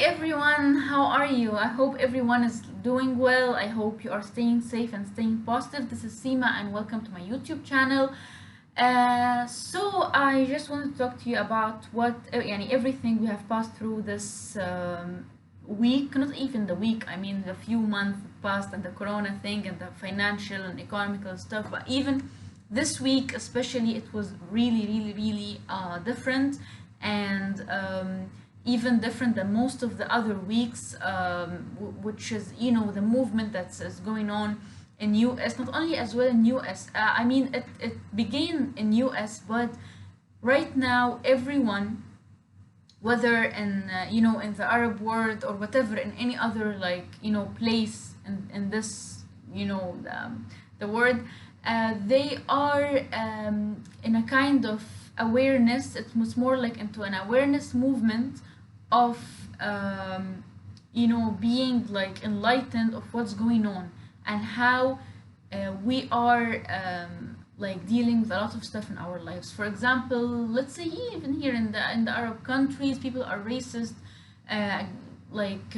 everyone, how are you? I hope everyone is doing well. I hope you are staying safe and staying positive. This is Seema, and welcome to my YouTube channel. So I just wanted to talk to you about everything we have passed through this week, not even the week, I mean the few months past, and the corona thing and the financial and economical stuff, but even this week especially, it was really different, and even different than most of the other weeks, which is, the movement is going on in US, not only as well in US. I mean, it began in US, but right now everyone, whether in in the Arab world or whatever, in any other, like, place in this, the world, they are in a kind of awareness. It was more like into an awareness movement of being like enlightened of what's going on, and how we are like dealing with a lot of stuff in our lives. For example, let's say even here in the Arab countries, people are racist. uh, like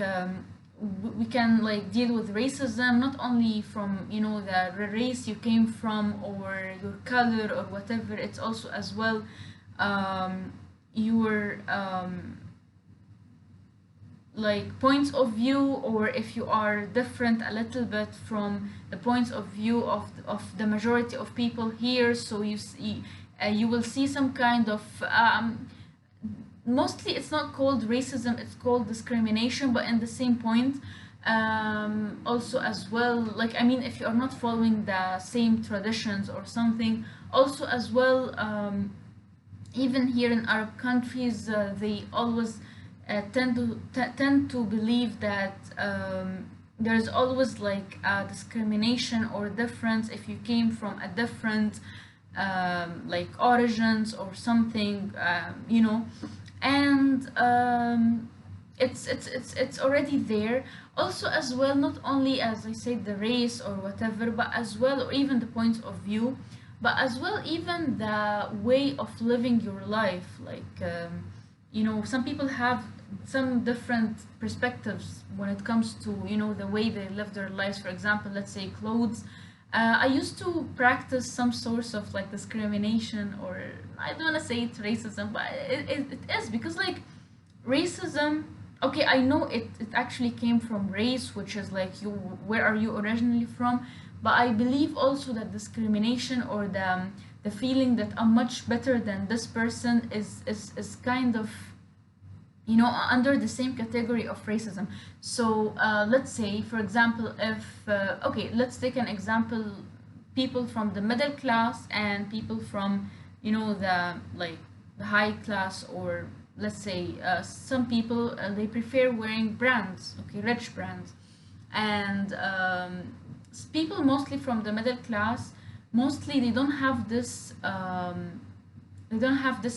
we can like deal with racism not only from the race you came from, or your color, or whatever. It's also as well your like points of view, or if you are different a little bit from the points of view of the majority of people here. So you see, you will see some kind of mostly it's not called racism, it's called discrimination, but in the same point. Also as well, like, I mean, if you are not following the same traditions or something, also as well, even here in Arab countries, they always tend to believe that there's always like a discrimination or difference if you came from a different like origins or something, and it's already there. Also as well, not only, as I said, the race or whatever, but as well, or even the points of view, but as well even the way of living your life. Like, some people have some different perspectives when it comes to the way they live their lives. For example, let's say clothes. I used to practice some source of like discrimination, or I don't want to say it's racism, but it is, because like racism, okay, I know it actually came from race, which is like, where are you originally from. But I believe also that discrimination, or the feeling that I'm much better than this person, is kind of under the same category of racism. So let's say, for example, if okay, let's take an example: people from the middle class and people from the like the high class, or let's say some people, they prefer wearing brands, okay, rich brands. And people mostly from the middle class, mostly they don't have this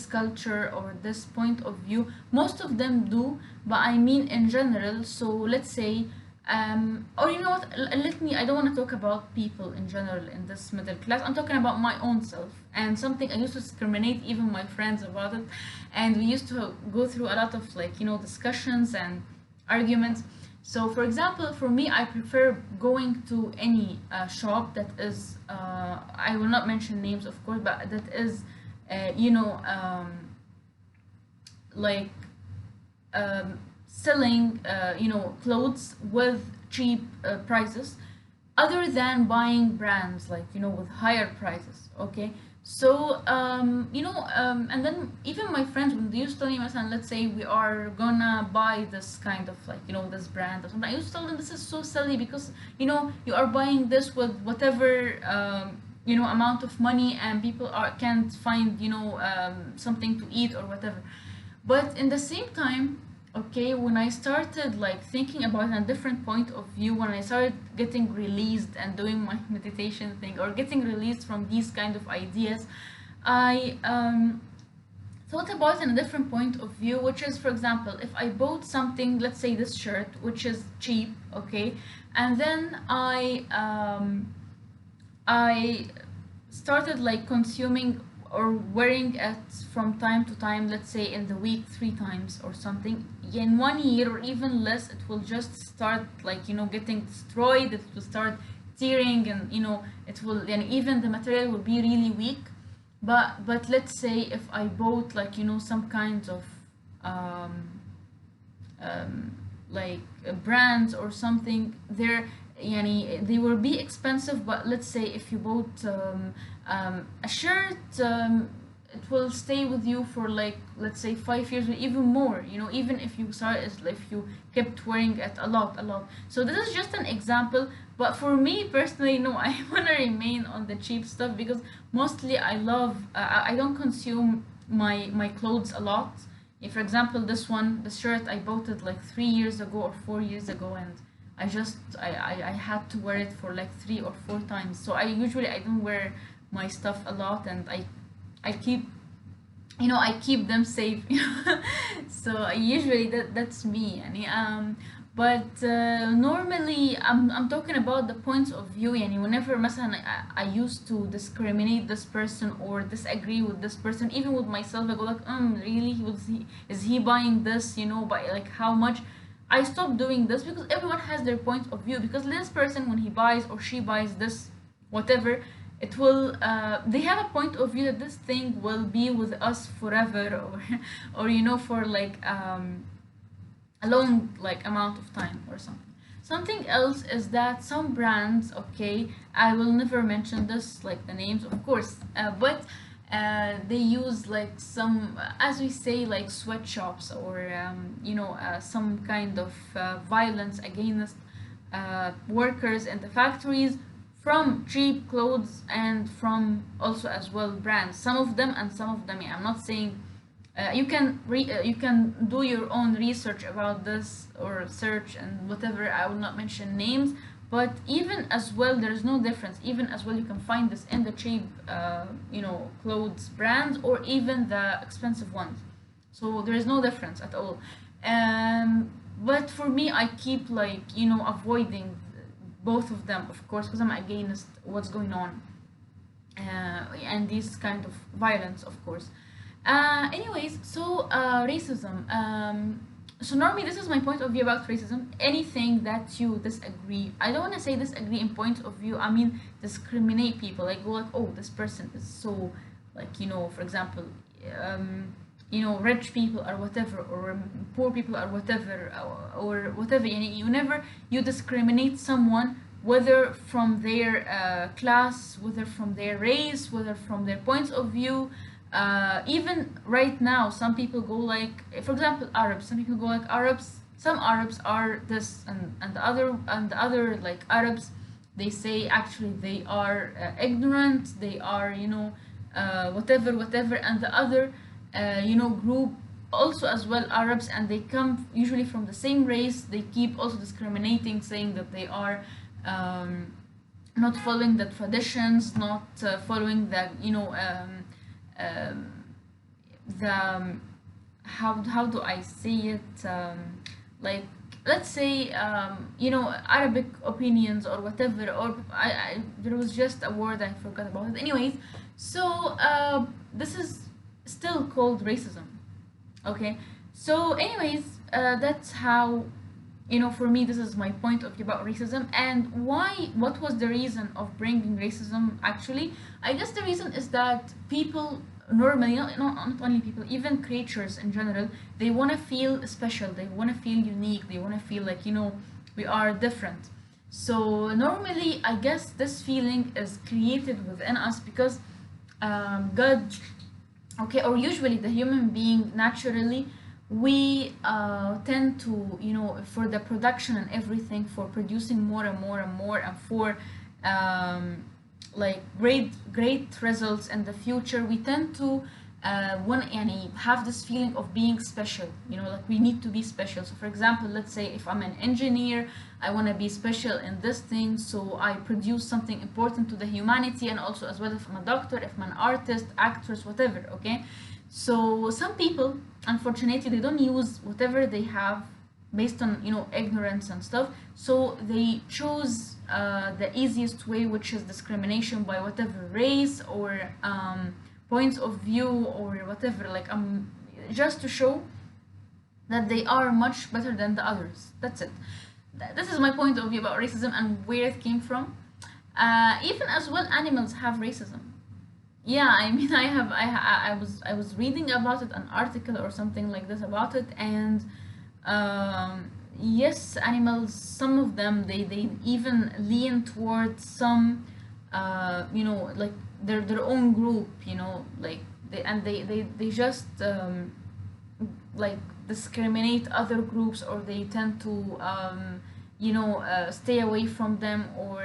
culture or this point of view. Most of them do, but I mean in general. So let's say, or you know what, I don't want to talk about people in general in this middle class. I'm talking about my own self, and something I used to discriminate even my friends about it, and we used to go through a lot of like discussions and arguments. So for example, for me, I prefer going to any shop that is, I will not mention names of course, but that is like selling clothes with cheap prices, other than buying brands like with higher prices. Okay, so and then even my friends, when they used to tell me, let's say we are gonna buy this kind of like this brand or something, I used to tell them, this is so silly, because you are buying this with whatever amount of money, and people can't find something to eat or whatever. But in the same time, okay, when I started like thinking about a different point of view, when I started getting released and doing my meditation thing, or getting released from these kind of ideas, I thought about in a different point of view, which is, for example, if I bought something, let's say this shirt, which is cheap, okay, and then I started like consuming or wearing it from time to time, let's say in the week 3 times or something, in 1 year or even less, it will just start like, getting destroyed. It will start tearing, and it will, and even the material will be really weak. But let's say if I bought like, some kind of um, like brands or something, they will be expensive. But let's say if you bought a shirt, it will stay with you for like, let's say 5 years or even more, even if you kept wearing it a lot. So this is just an example, but for me personally, no, I want to remain on the cheap stuff, because mostly I love, I don't consume my clothes a lot. If, for example, this shirt, I bought it like 3 years ago or 4 years ago, and I had to wear it for like 3 or 4 times. So I don't wear my stuff a lot, and I keep, I keep them safe. So usually that's me. But normally I'm talking about the points of view. Whenever مثلا I used to discriminate this person or disagree with this person, even with myself, I go like, really, is he buying this, by like how much? I stopped doing this, because everyone has their point of view. Because this person, when he buys or she buys this, whatever, it will, they have a point of view that this thing will be with us forever, or for like a long like amount of time or something. Something else is that some brands, okay, I will never mention this, like the names, of course, but they use like some, as we say, like sweatshops, or some kind of violence against workers in the factories, from cheap clothes and from also as well brands. Some of them, and some of them, yeah, I'm not saying, you can do your own research about this, or search and whatever. I will not mention names, but even as well, there is no difference. Even as well, you can find this in the cheap clothes brands, or even the expensive ones. So there is no difference at all. But for me, I keep like, avoiding both of them, of course, because I'm against what's going on, and this kind of violence, of course. Anyways, so racism. So normally, this is my point of view about racism. Anything that you disagree, I don't want to say disagree in point of view, I mean discriminate people, like go like, oh, this person is so, like, for example, rich people or whatever, or poor people or whatever, or whatever. Whenever you discriminate someone, whether from their class, whether from their race, whether from their points of view. Even right now, some people go like, for example, Arabs. Some people go like Arabs. Some Arabs are this, and the other like Arabs, they say actually they are ignorant. They are whatever, and the other group also as well Arabs, and they come usually from the same race. They keep also discriminating, saying that they are not following the traditions, not following the um, the how do I say it, like, let's say Arabic opinions or whatever, or there was just a word I forgot about it. Anyways, so this is still called racism. Okay, so anyways, that's how, for me, this is my point of view about racism. And what was the reason of bringing racism? Actually, I guess the reason is that people normally, not only people, even creatures in general, they want to feel special, they want to feel unique, they want to feel like, we are different. So normally, I guess this feeling is created within us because God, okay, or usually the human being naturally, we tend to, for the production and everything, for producing more and more and more, and for like great results in the future, we tend to want have this feeling of being special, like we need to be special. So for example, let's say if I'm an engineer, I want to be special in this thing, so I produce something important to the humanity. And also as well, if I'm a doctor, if I'm an artist, actress, whatever. Okay, so some people, unfortunately, they don't use whatever they have based on ignorance and stuff, so they choose the easiest way, which is discrimination by whatever race, or points of view or whatever. Like I'm just to show that they are much better than the others. That's it. This is my point of view about racism and where it came from. Even as well, animals have racism. Yeah, I mean, I was reading about it, an article or something like this about it, and yes, animals, some of them, they even lean towards some, like their own group, like they just like discriminate other groups, or they tend to stay away from them, or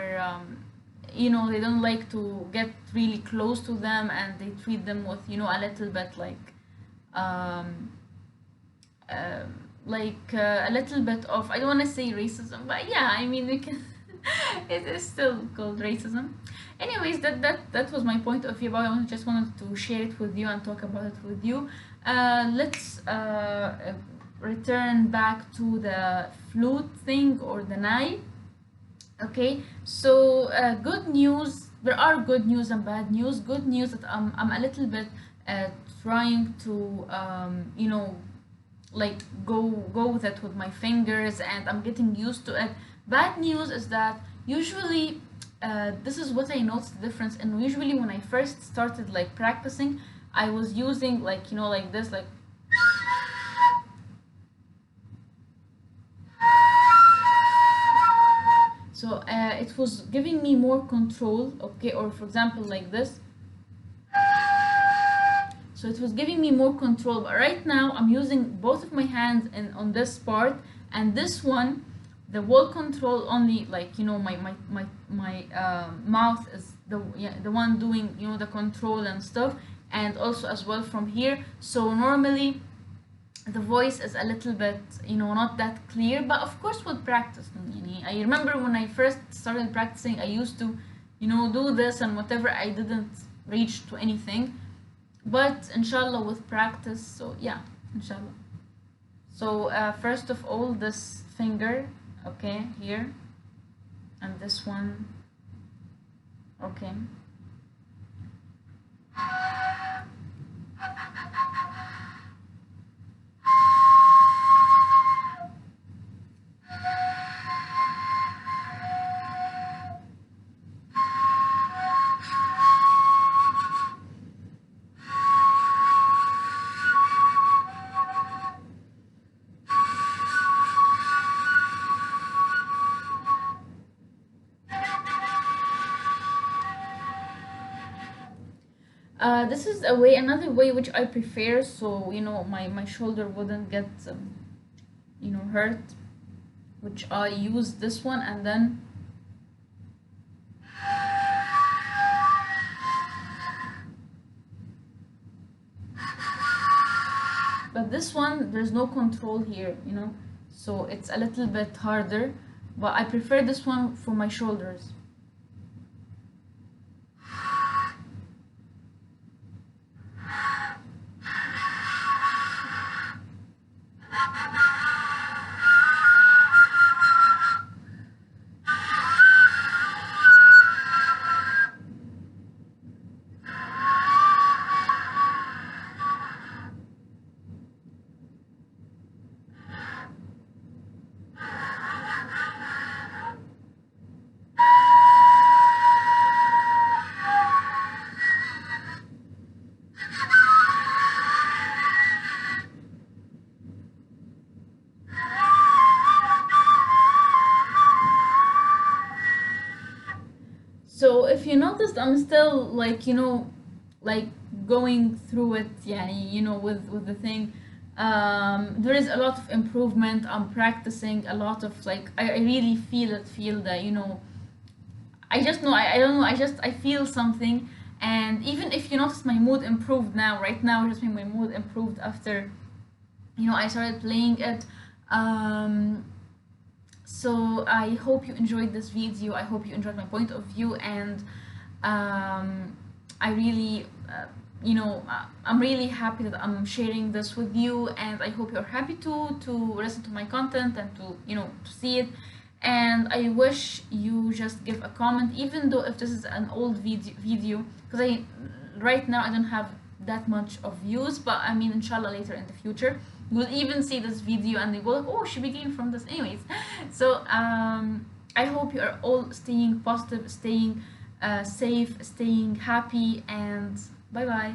they don't like to get really close to them, and they treat them with a little bit um, uh, a little bit of, I don't want to say racism, but yeah, I mean we can it is still called racism. Anyways, that was my point of view about it. I just wanted to share it with you and talk about it with you. Let's return back to the flute thing, or the nai. Okay, so good news. There are good news and bad news. Good news that I'm a little bit uh, trying to like go with it with my fingers, and I'm getting used to it. Bad news is that usually this is what I noticed the difference. And usually when I first started like practicing, I was using like like this, like so it was giving me more control. Okay, or for example like this, so it was giving me more control. But right now I'm using both of my hands and on this part, and this one, the wall control only, like my mouth is the one doing the control and stuff, and also as well from here. So normally the voice is a little bit not that clear, but of course with practice. I remember when I first started practicing, I used to do this and whatever, I didn't reach to anything, but inshallah with practice. So yeah, inshallah. So first of all, this finger, okay, here, and this one, okay. This is a way, another way which I prefer, so my shoulder wouldn't get hurt, which I use this one, and then but this one there's no control here, so it's a little bit harder, but I prefer this one for my shoulders. So if you noticed, I'm still like like going through it, yeah, with the thing. There is a lot of improvement. I'm practicing a lot of, like, I really feel that I just know, I don't know, I feel something. And even if you notice, my mood improved now, right now, just my mood improved after I started playing it. um so I hope you enjoyed this video. I hope you enjoyed my point of view, and I really I'm really happy that I'm sharing this with you, and I hope you're happy to listen to my content and to to see it. And I wish you just give a comment, even though if this is an old video, because I right now I don't have that much of views, but I mean inshallah later in the future you will even see this video and you go like, oh, she began from this anyways. So I hope you are all staying positive, staying safe, staying happy, and bye bye.